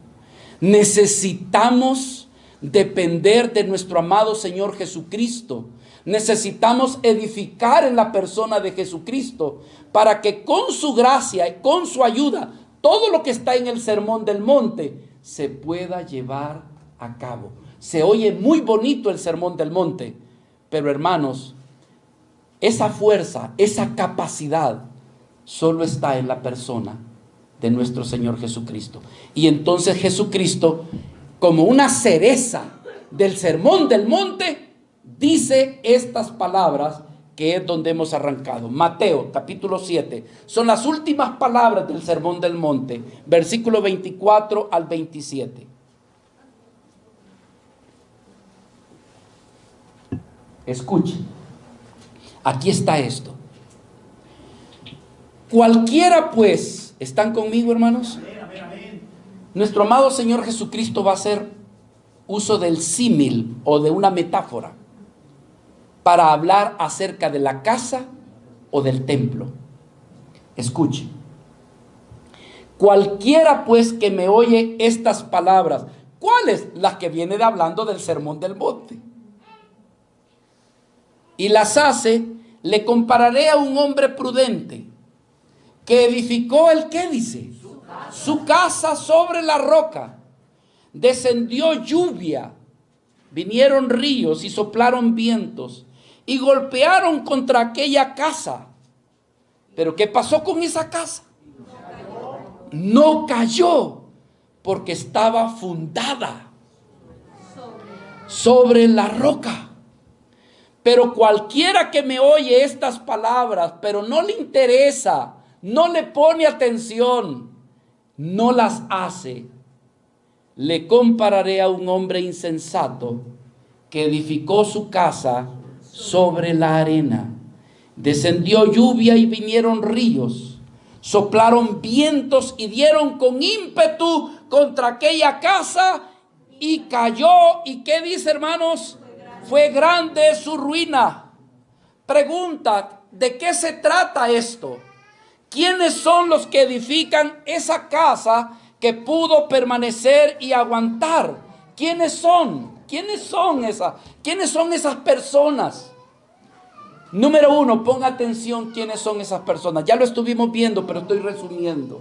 A: Necesitamos depender de nuestro amado Señor Jesucristo. Necesitamos edificar en la persona de Jesucristo para que con su gracia y con su ayuda, todo lo que está en el Sermón del Monte se pueda llevar a cabo. Se oye muy bonito el Sermón del Monte, pero hermanos, esa fuerza, esa capacidad, solo está en la persona de nuestro Señor Jesucristo. Y entonces Jesucristo, como una cereza del Sermón del Monte, dice estas palabras que es donde hemos arrancado. Mateo capítulo 7, son las últimas palabras del Sermón del Monte, versículo 24 al 27. Escuchen, aquí está esto. Cualquiera pues, ¿están conmigo, hermanos? Nuestro amado Señor Jesucristo va a hacer uso del símil o de una metáfora para hablar acerca de la casa o del templo. Escuchen. Cualquiera pues que me oye estas palabras, ¿cuáles? Las que viene hablando del Sermón del Monte, y las hace, le compararé a un hombre prudente que edificó el, ¿qué dice? Su casa sobre la roca. Descendió lluvia, vinieron ríos y soplaron vientos y golpearon contra aquella casa. Pero ¿qué pasó con esa casa? No cayó, porque estaba fundada sobre la roca. Pero cualquiera que me oye estas palabras, pero no le interesa, no le pone atención, no las hace, le compararé a un hombre insensato que edificó su casa sobre la arena. Descendió lluvia y vinieron ríos, soplaron vientos y dieron con ímpetu contra aquella casa y cayó. ¿Y qué dice, hermanos? Fue grande su ruina. Pregunta, ¿de qué se trata esto? ¿Quiénes son los que edifican esa casa que pudo permanecer y aguantar? ¿Quiénes son? ¿Quiénes son esas personas? Número uno, ponga atención quiénes son esas personas. Ya lo estuvimos viendo, pero estoy resumiendo.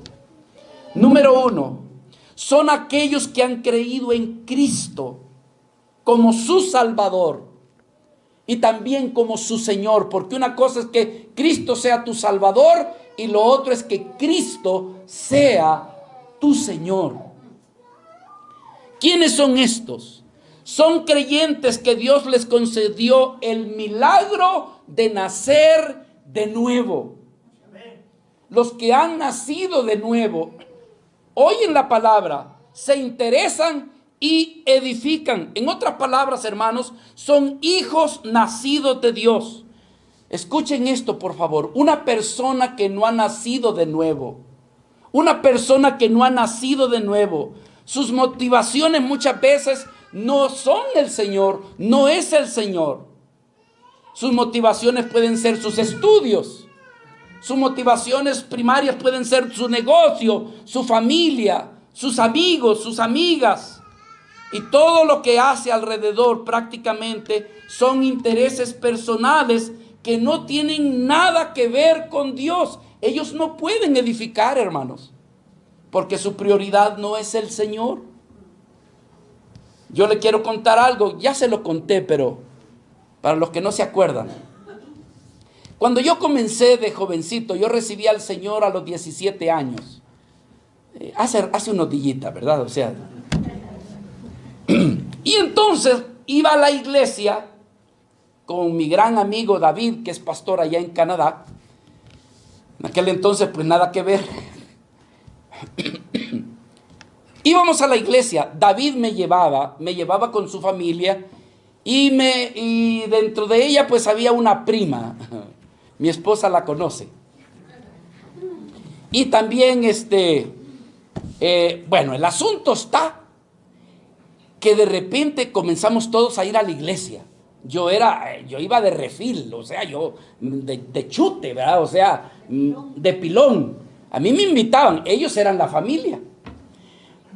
A: Número uno, son aquellos que han creído en Cristo como su Salvador y también como su Señor, porque una cosa es que Cristo sea tu Salvador y lo otro es que Cristo sea tu Señor. ¿Quiénes son estos? Son creyentes que Dios les concedió el milagro de nacer de nuevo. Los que han nacido de nuevo oyen la palabra, se interesan y edifican. En otras palabras, hermanos, son hijos nacidos de Dios. Escuchen esto, por favor. Una persona que no ha nacido de nuevo, sus motivaciones muchas veces no son el Señor, no es el Señor. Sus motivaciones pueden ser sus estudios. Sus motivaciones primarias pueden ser su negocio, su familia, sus amigos, sus amigas. Y todo lo que hace alrededor prácticamente son intereses personales que no tienen nada que ver con Dios. Ellos no pueden edificar, hermanos, porque su prioridad no es el Señor. Yo le quiero contar algo, ya se lo conté, pero para los que no se acuerdan. Cuando yo comencé de jovencito, yo recibí al Señor a los 17 años. Hace unos días, ¿verdad? O sea, Y entonces iba a la iglesia con mi gran amigo David, que es pastor allá en Canadá. En aquel entonces, pues nada que ver. Íbamos a la iglesia. David me llevaba con su familia y dentro de ella pues había una prima. Mi esposa la conoce. Y también bueno, el asunto está que de repente comenzamos todos a ir a la iglesia. Yo iba de refil, o sea, yo de chute, ¿verdad? O sea, de pilón. A mí me invitaban, ellos eran la familia.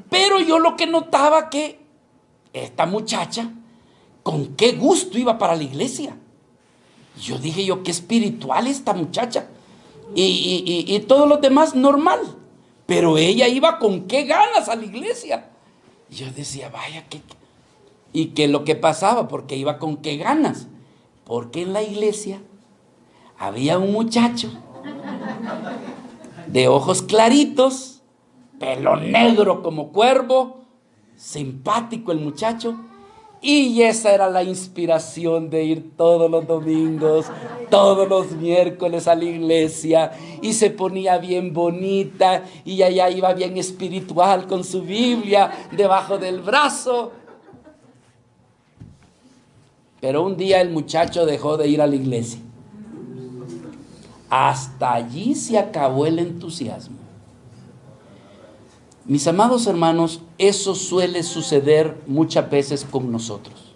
A: Pero yo lo que notaba que esta muchacha, con qué gusto iba para la iglesia. Yo dije qué espiritual esta muchacha. Y todos los demás normal. Pero ella iba con qué ganas a la iglesia. Yo decía, vaya, ¿y qué es lo que pasaba? Porque iba con qué ganas. Porque en la iglesia había un muchacho de ojos claritos, pelo negro como cuervo, simpático el muchacho. Y esa era la inspiración de ir todos los domingos, todos los miércoles a la iglesia. Y se ponía bien bonita y allá iba bien espiritual con su Biblia debajo del brazo. Pero un día el muchacho dejó de ir a la iglesia. Hasta allí se acabó el entusiasmo. Mis amados hermanos, eso suele suceder muchas veces con nosotros.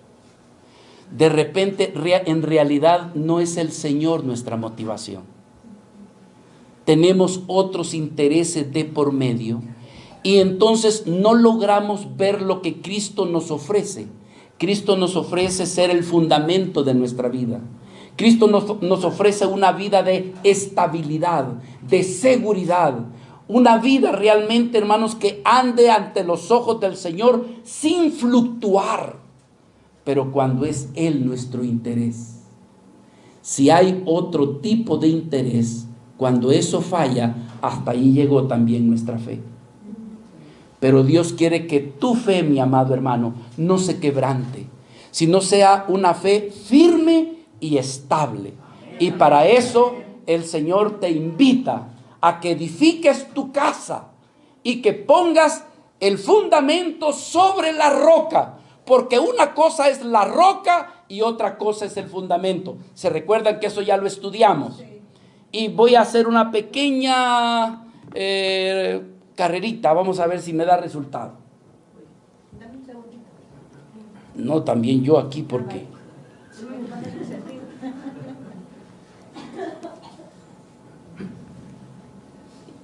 A: De repente, en realidad no es el Señor nuestra motivación. Tenemos otros intereses de por medio y entonces no logramos ver lo que Cristo nos ofrece. Cristo nos ofrece ser el fundamento de nuestra vida. Cristo nos ofrece una vida de estabilidad, de seguridad. Una vida realmente, hermanos, que ande ante los ojos del Señor sin fluctuar. Pero cuando es Él nuestro interés. Si hay otro tipo de interés, cuando eso falla, hasta ahí llegó también nuestra fe. Pero Dios quiere que tu fe, mi amado hermano, no se quebrante, sino sea una fe firme y estable. Y para eso el Señor te invita a que edifiques tu casa y que pongas el fundamento sobre la roca, porque una cosa es la roca y otra cosa es el fundamento. ¿Se recuerdan que eso ya lo estudiamos? Sí. Y voy a hacer una pequeña carrerita, vamos a ver si me da resultado. No, también yo aquí, porque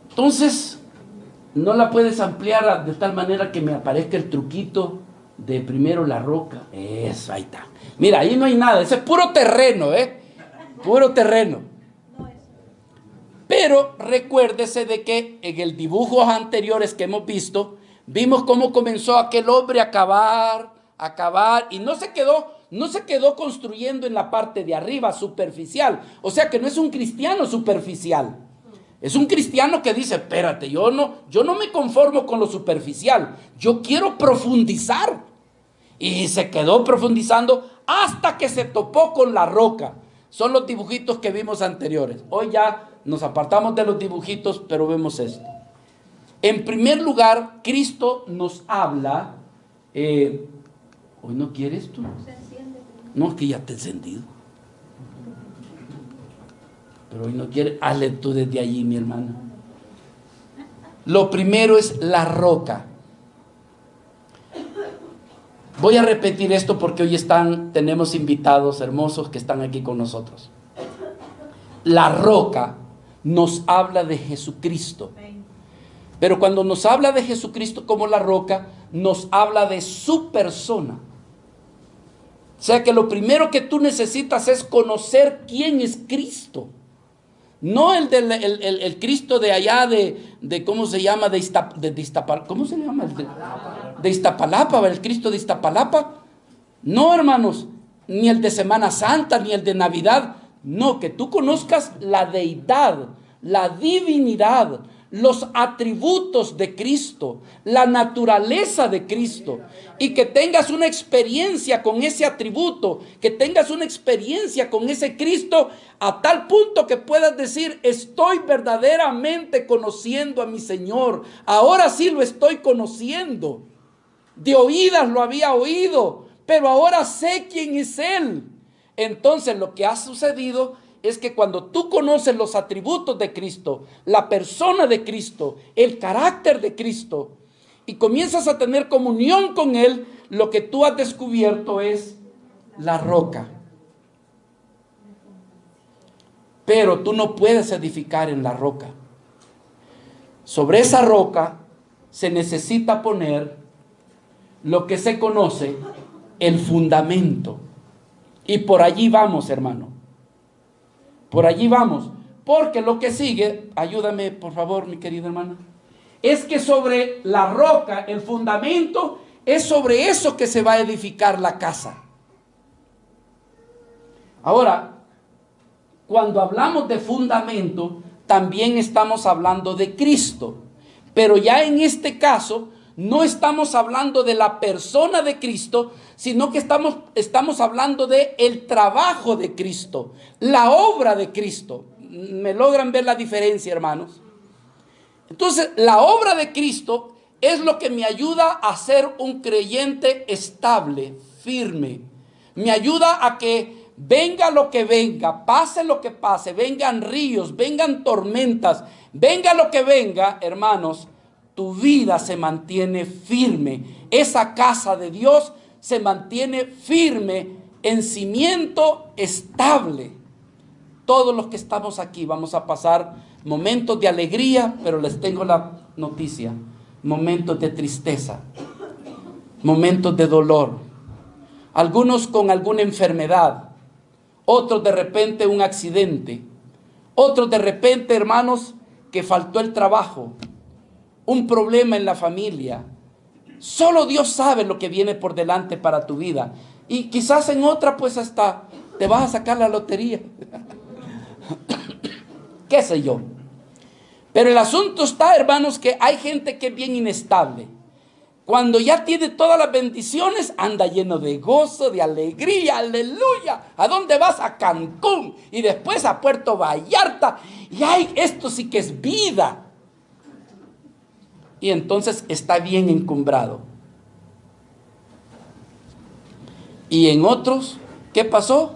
A: entonces no la puedes ampliar de tal manera que me aparezca el truquito de primero la roca. Eso, ahí está. Mira, ahí no hay nada, ese es puro terreno, puro terreno. Pero recuérdese de que en el dibujos anteriores que hemos visto, vimos cómo comenzó aquel hombre a cavar, y no se quedó construyendo en la parte de arriba, superficial. O sea que no es un cristiano superficial. Es un cristiano que dice, espérate, yo no me conformo con lo superficial, yo quiero profundizar. Y se quedó profundizando hasta que se topó con la roca. Son los dibujitos que vimos anteriores. Hoy ya nos apartamos de los dibujitos, pero vemos esto. En primer lugar, Cristo nos habla. ¿Hoy no quieres tú? No, es que ya te he encendido. Pero hoy no quiere, hazle tú desde allí, mi hermano. Lo primero es la roca. Voy a repetir esto porque hoy tenemos invitados hermosos que están aquí con nosotros. La roca nos habla de Jesucristo. Pero cuando nos habla de Jesucristo como la roca, nos habla de su persona. O sea que lo primero que tú necesitas es conocer quién es Cristo. No el Cristo de allá de ¿cómo se llama? De Iztapalapa. ¿Cómo se llama? De Iztapalapa, el Cristo de Iztapalapa. No, hermanos, ni el de Semana Santa, ni el de Navidad. No, que tú conozcas la deidad, la divinidad, los atributos de Cristo, la naturaleza de Cristo, y que tengas una experiencia con ese atributo, que tengas una experiencia con ese Cristo, a tal punto que puedas decir: estoy verdaderamente conociendo a mi Señor, ahora sí lo estoy conociendo. De oídas lo había oído, pero ahora sé quién es Él. Entonces lo que ha sucedido es que cuando tú conoces los atributos de Cristo, la persona de Cristo, el carácter de Cristo, y comienzas a tener comunión con Él, lo que tú has descubierto es la roca. Pero tú no puedes edificar en la roca. Sobre esa roca se necesita poner lo que se conoce el fundamento. Y por allí vamos, hermano. Por allí vamos. Porque lo que sigue, ayúdame por favor, mi querida hermana, es que sobre la roca, el fundamento, es sobre eso que se va a edificar la casa. Ahora, cuando hablamos de fundamento, también estamos hablando de Cristo. Pero ya en este caso, no estamos hablando de la persona de Cristo, sino que estamos hablando de el trabajo de Cristo, la obra de Cristo. ¿Me logran ver la diferencia, hermanos? Entonces, la obra de Cristo es lo que me ayuda a ser un creyente estable, firme. Me ayuda a que venga lo que venga, pase lo que pase, vengan ríos, vengan tormentas, venga lo que venga, hermanos, tu vida se mantiene firme. Esa casa de Dios se mantiene firme en cimiento estable. Todos los que estamos aquí vamos a pasar momentos de alegría, pero les tengo la noticia: momentos de tristeza, momentos de dolor, algunos con alguna enfermedad, otros de repente un accidente, otros de repente, hermanos, que faltó el trabajo, un problema en la familia. Solo Dios sabe lo que viene por delante para tu vida. Y quizás en otra pues hasta te vas a sacar la lotería. ¿Qué sé yo? Pero el asunto está, hermanos, que hay gente que es bien inestable. Cuando ya tiene todas las bendiciones, anda lleno de gozo, de alegría, aleluya. ¿A dónde vas? A Cancún y después a Puerto Vallarta. Y ay, esto sí que es vida. Y entonces está bien encumbrado. Y en otros, ¿qué pasó?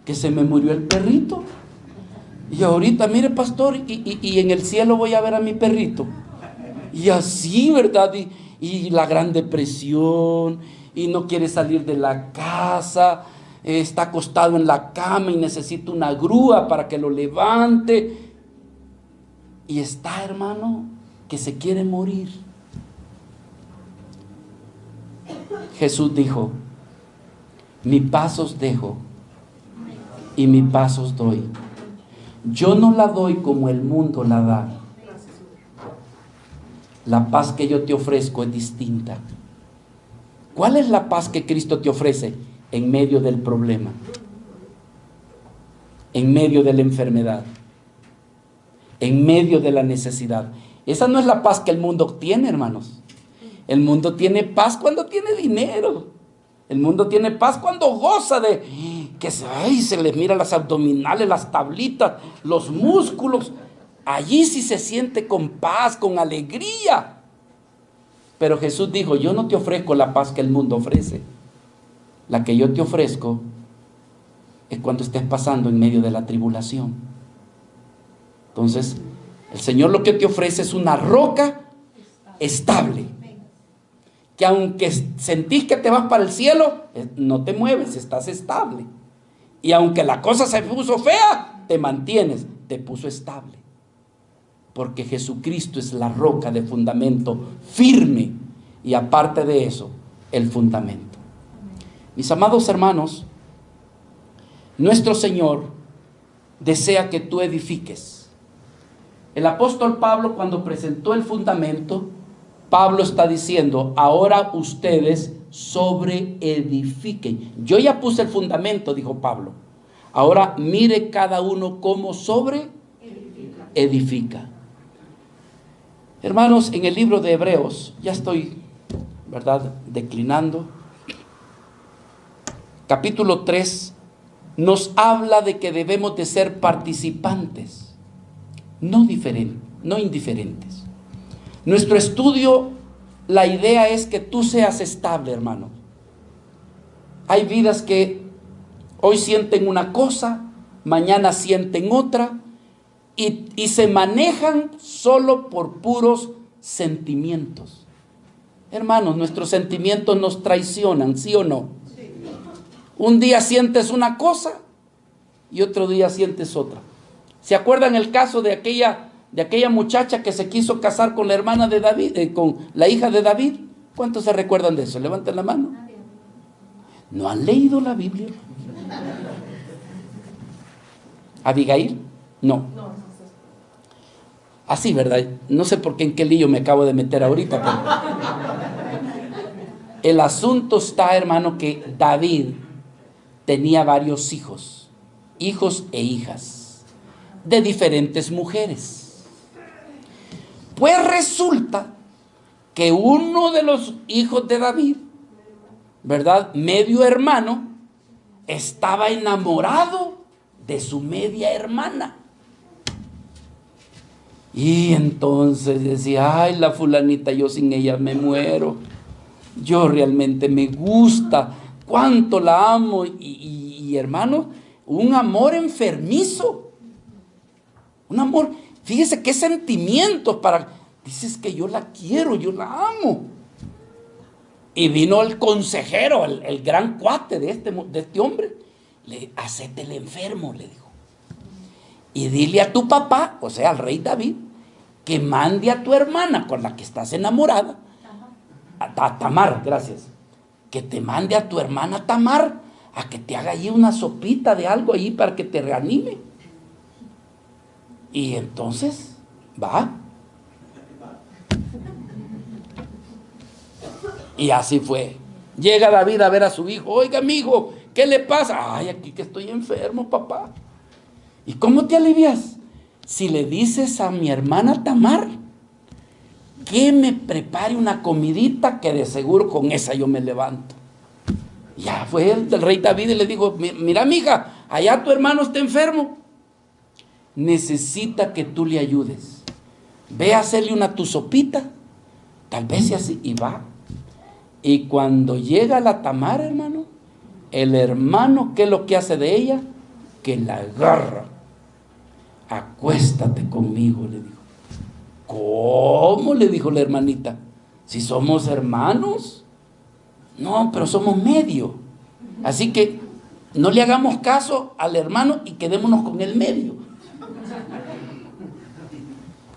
A: Que se me murió el perrito. Y ahorita, mire pastor, y en el cielo voy a ver a mi perrito. Y así, ¿verdad? Y la gran depresión, y no quiere salir de la casa, está acostado en la cama y necesita una grúa para que lo levante. Y está, hermano, que se quiere morir. Jesús dijo: mi paz os dejo y mi paz os doy. Yo no la doy como el mundo la da. La paz que yo te ofrezco es distinta. ¿Cuál es la paz que Cristo te ofrece? En medio del problema, en medio de la enfermedad, en medio de la necesidad. Esa no es la paz que el mundo tiene, hermanos. El mundo tiene paz cuando tiene dinero. El mundo tiene paz cuando goza de que se les mira las abdominales, las tablitas, los músculos. Allí sí se siente con paz, con alegría. Pero Jesús dijo: yo no te ofrezco la paz que el mundo ofrece. La que yo te ofrezco es cuando estés pasando en medio de la tribulación. Entonces, el Señor lo que te ofrece es una roca estable. Que aunque sentís que te vas para el cielo, no te mueves, estás estable. Y aunque la cosa se puso fea, te mantienes, te puso estable. Porque Jesucristo es la roca de fundamento firme. Y aparte de eso, el fundamento. Mis amados hermanos, nuestro Señor desea que tú edifiques. El apóstol Pablo, cuando presentó el fundamento, Pablo está diciendo: ahora ustedes sobreedifiquen. Yo ya puse el fundamento, dijo Pablo. Ahora mire cada uno cómo sobreedifica. Hermanos, en el libro de Hebreos, ya estoy, ¿verdad?, declinando. Capítulo 3 nos habla de que debemos de ser participantes, no indiferentes. Nuestro estudio, la idea es que tú seas estable, hermano. Hay vidas que hoy sienten una cosa, mañana sienten otra, y se manejan solo por puros sentimientos. Hermanos, nuestros sentimientos nos traicionan, ¿sí o no? Sí. Un día sientes una cosa y otro día sientes otra. ¿Se acuerdan el caso de aquella muchacha que se quiso casar con la hermana de David, con la hija de David? ¿Cuántos se recuerdan de eso? Levanten la mano. ¿No han leído la Biblia? ¿Abigail? No. Así, ¿verdad? No sé por qué, en qué lío me acabo de meter ahorita, pero el asunto está, hermano, que David tenía varios hijos e hijas de diferentes mujeres. Pues resulta que uno de los hijos de David, ¿verdad?, medio hermano, estaba enamorado de su media hermana. Y entonces decía, ay, la fulanita, yo sin ella me muero. Yo realmente me gusta, cuánto la amo. Y hermano, un amor enfermizo. Un amor, fíjese qué sentimientos dices que yo la quiero, yo la amo. Y vino el consejero, el gran cuate de este hombre. Hacete el enfermo, le dijo. Y dile a tu papá, o sea, al rey David, que mande a tu hermana con la que estás enamorada, a Tamar, gracias, que te mande a tu hermana Tamar a que te haga allí una sopita de algo allí para que te reanime. Y entonces, va. Y así fue. Llega David a ver a su hijo. Oiga, mi hijo, ¿qué le pasa? Ay, aquí que estoy enfermo, papá. ¿Y cómo te alivias? Si le dices a mi hermana Tamar que me prepare una comidita, que de seguro con esa yo me levanto. Ya fue el rey David y le dijo, mira, mija, allá tu hermano está enfermo. Necesita que tú le ayudes. Ve a hacerle una tu sopita. Tal vez sea así. Y va. Y cuando llega la Tamar, hermano, el hermano, ¿qué es lo que hace de ella? Que la agarra. Acuéstate conmigo, le dijo. ¿Cómo? Le dijo la hermanita. Si somos hermanos. No, pero somos medio. Así que no le hagamos caso al hermano y quedémonos con el medio.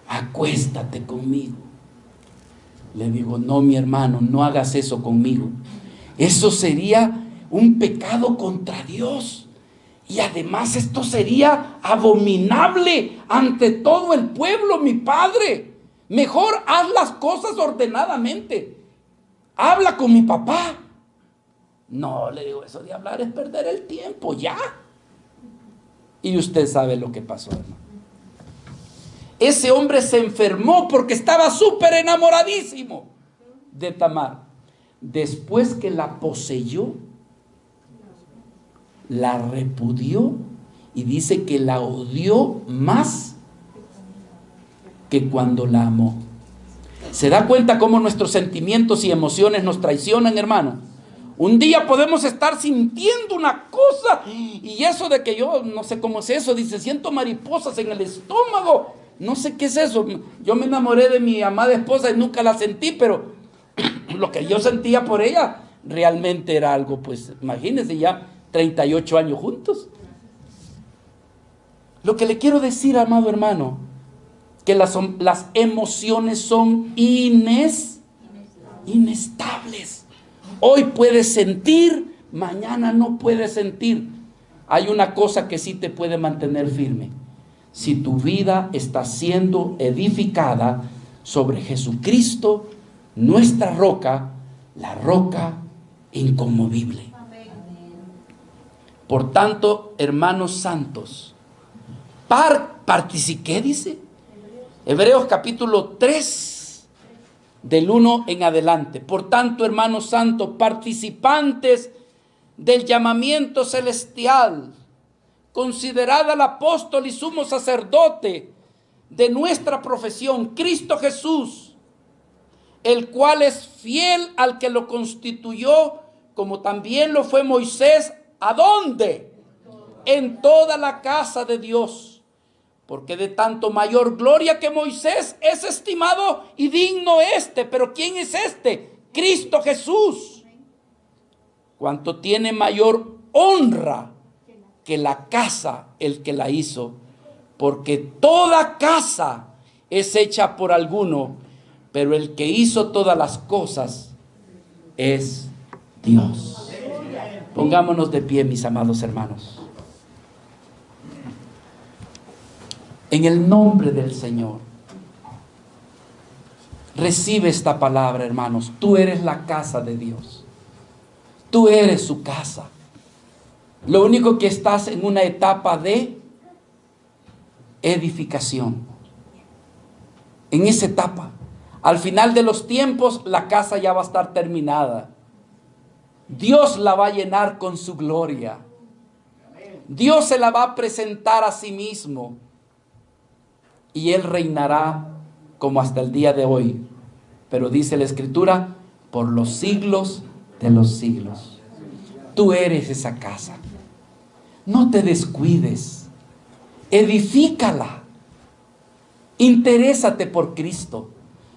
A: Acuéstate conmigo. Le digo, no, mi hermano, no hagas eso conmigo. Eso sería un pecado contra Dios. Y además esto sería abominable ante todo el pueblo, mi padre. Mejor haz las cosas ordenadamente. Habla con mi papá. No, le digo, eso de hablar es perder el tiempo, ya. Y usted sabe lo que pasó, hermano. Ese hombre se enfermó porque estaba súper enamoradísimo de Tamar. Después que la poseyó, la repudió y dice que la odió más que cuando la amó. ¿Se da cuenta cómo nuestros sentimientos y emociones nos traicionan, hermano? Un día podemos estar sintiendo una cosa y eso de que yo no sé cómo es eso, dice, siento mariposas en el estómago. No sé qué es eso. Yo me enamoré de mi amada esposa y nunca la sentí, pero lo que yo sentía por ella realmente era algo, pues imagínense, ya 38 años juntos. Lo que le quiero decir, amado hermano, que las emociones son inestables. Hoy puedes sentir, mañana no puedes sentir. Hay una cosa que sí te puede mantener firme. Si tu vida está siendo edificada sobre Jesucristo, nuestra roca, la roca inconmovible. Por tanto, hermanos santos, ¿qué dice? Hebreos capítulo 3, del 1 en adelante. Por tanto, hermanos santos, participantes del llamamiento celestial, considerad al apóstol y sumo sacerdote de nuestra profesión, Cristo Jesús, el cual es fiel al que lo constituyó, como también lo fue Moisés. ¿A dónde? En toda la casa de Dios. Porque de tanto mayor gloria que Moisés es estimado y digno este. Pero ¿quién es este? Cristo Jesús. Cuanto tiene mayor honra que la casa el que la hizo. Porque toda casa es hecha por alguno, pero el que hizo todas las cosas es Dios. Pongámonos de pie, mis amados hermanos. En el nombre del Señor, recibe esta palabra, hermanos. Tú eres la casa de Dios. Tú eres su casa. Lo único que estás en una etapa de edificación. En esa etapa. Al final de los tiempos, la casa ya va a estar terminada. Dios la va a llenar con su gloria. Dios se la va a presentar a sí mismo. Y Él reinará como hasta el día de hoy. Pero dice la Escritura, por los siglos de los siglos. Tú eres esa casa. No te descuides. Edifícala. Interésate por Cristo.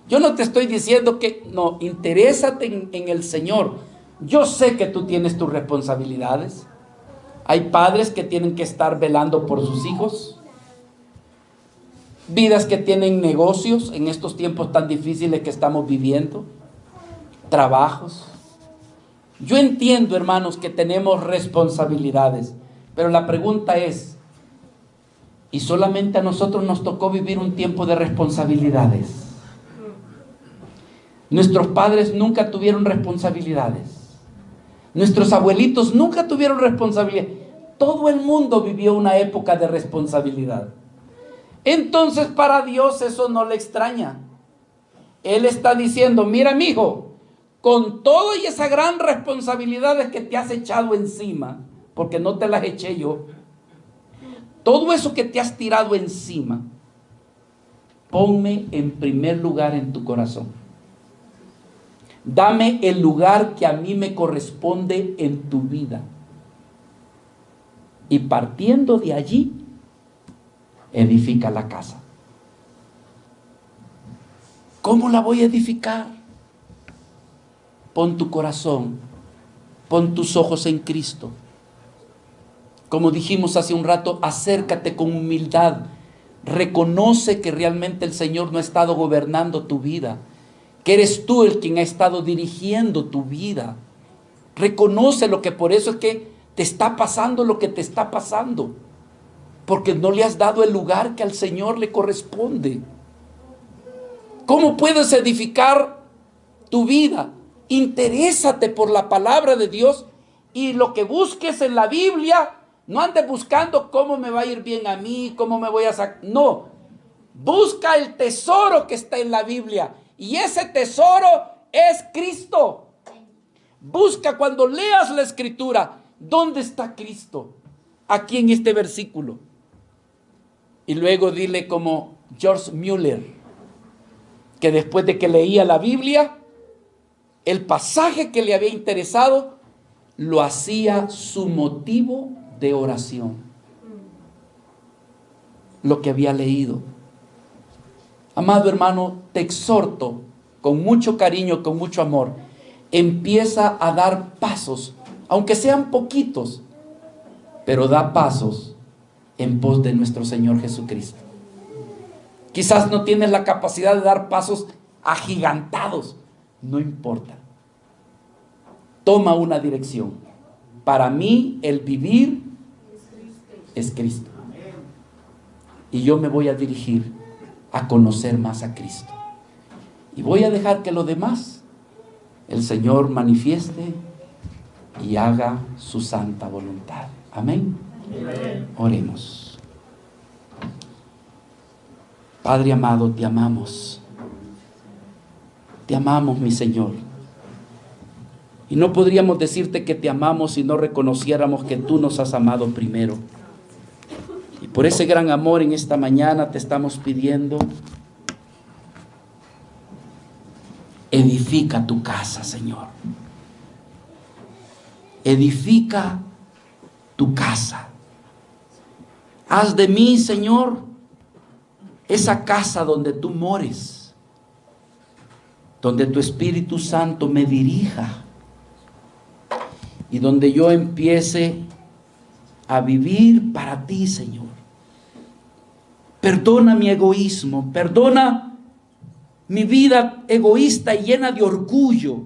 A: Yo no te estoy diciendo que no, interésate en el Señor. Yo sé que tú tienes tus responsabilidades. Hay padres que tienen que estar velando por sus hijos. Vidas que tienen negocios en estos tiempos tan difíciles que estamos viviendo. Trabajos. Yo entiendo, hermanos, que tenemos responsabilidades. Pero la pregunta es, ¿y solamente a nosotros nos tocó vivir un tiempo de responsabilidades? Nuestros padres nunca tuvieron responsabilidades. Nuestros abuelitos nunca tuvieron responsabilidad. Todo el mundo vivió una época de responsabilidad. Entonces para Dios eso no le extraña. Él está diciendo, mira, mijo, con todo y esa gran responsabilidades que te has echado encima, porque no te las eché yo, todo eso que te has tirado encima, ponme en primer lugar en tu corazón. Dame el lugar que a mí me corresponde en tu vida. Y partiendo de allí, edifica la casa. ¿Cómo la voy a edificar? Pon tu corazón, pon tus ojos en Cristo. Como dijimos hace un rato, acércate con humildad. Reconoce que realmente el Señor no ha estado gobernando tu vida, que eres tú el quien ha estado dirigiendo tu vida. Reconoce lo que por eso es que te está pasando lo que te está pasando, porque no le has dado el lugar que al Señor le corresponde. ¿Cómo puedes edificar tu vida? Interésate por la palabra de Dios y lo que busques en la Biblia. No andes buscando cómo me va a ir bien a mí, cómo me voy a sacar. No, busca el tesoro que está en la Biblia. Y ese tesoro es Cristo. Busca cuando leas la Escritura, ¿dónde está Cristo? Aquí en este versículo. Y luego dile como George Mueller, que después de que leía la Biblia, el pasaje que le había interesado, lo hacía su motivo de oración. Lo que había leído. Amado hermano, te exhorto con mucho cariño, con mucho amor. Empieza a dar pasos, aunque sean poquitos, pero da pasos en pos de nuestro Señor Jesucristo. Quizás no tienes la capacidad de dar pasos agigantados, no importa. Toma una dirección. Para mí el vivir es Cristo. Y yo me voy a dirigir a conocer más a Cristo. Y voy a dejar que lo demás el Señor manifieste y haga su santa voluntad. Amén. Amén. Oremos. Padre amado, te amamos. Te amamos, mi Señor. Y no podríamos decirte que te amamos si no reconociéramos que tú nos has amado primero. Y por ese gran amor en esta mañana te estamos pidiendo, edifica tu casa, Señor. Edifica tu casa. Haz de mí, Señor, esa casa donde tú mores, donde tu Espíritu Santo me dirija y donde yo empiece a vivir para ti, Señor. Perdona mi egoísmo, perdona mi vida egoísta y llena de orgullo,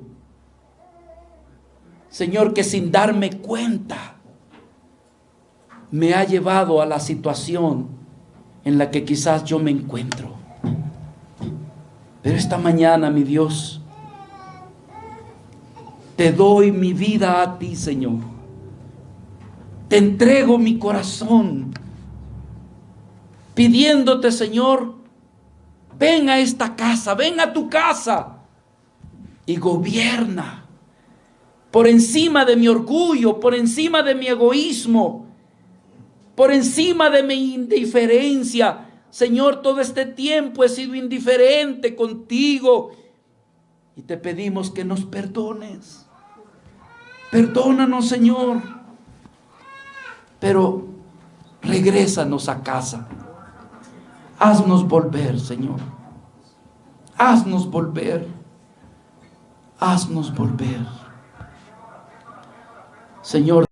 A: Señor, que sin darme cuenta me ha llevado a la situación en la que quizás yo me encuentro. Pero esta mañana, mi Dios, te doy mi vida a ti, Señor. Te entrego mi corazón, pidiéndote, Señor, ven a esta casa, ven a tu casa y gobierna por encima de mi orgullo, por encima de mi egoísmo, por encima de mi indiferencia. Señor, todo este tiempo he sido indiferente contigo y te pedimos que nos perdones. Perdónanos, Señor, pero regrésanos a casa. Haznos volver, Señor. Haznos volver. Haznos volver. Señor,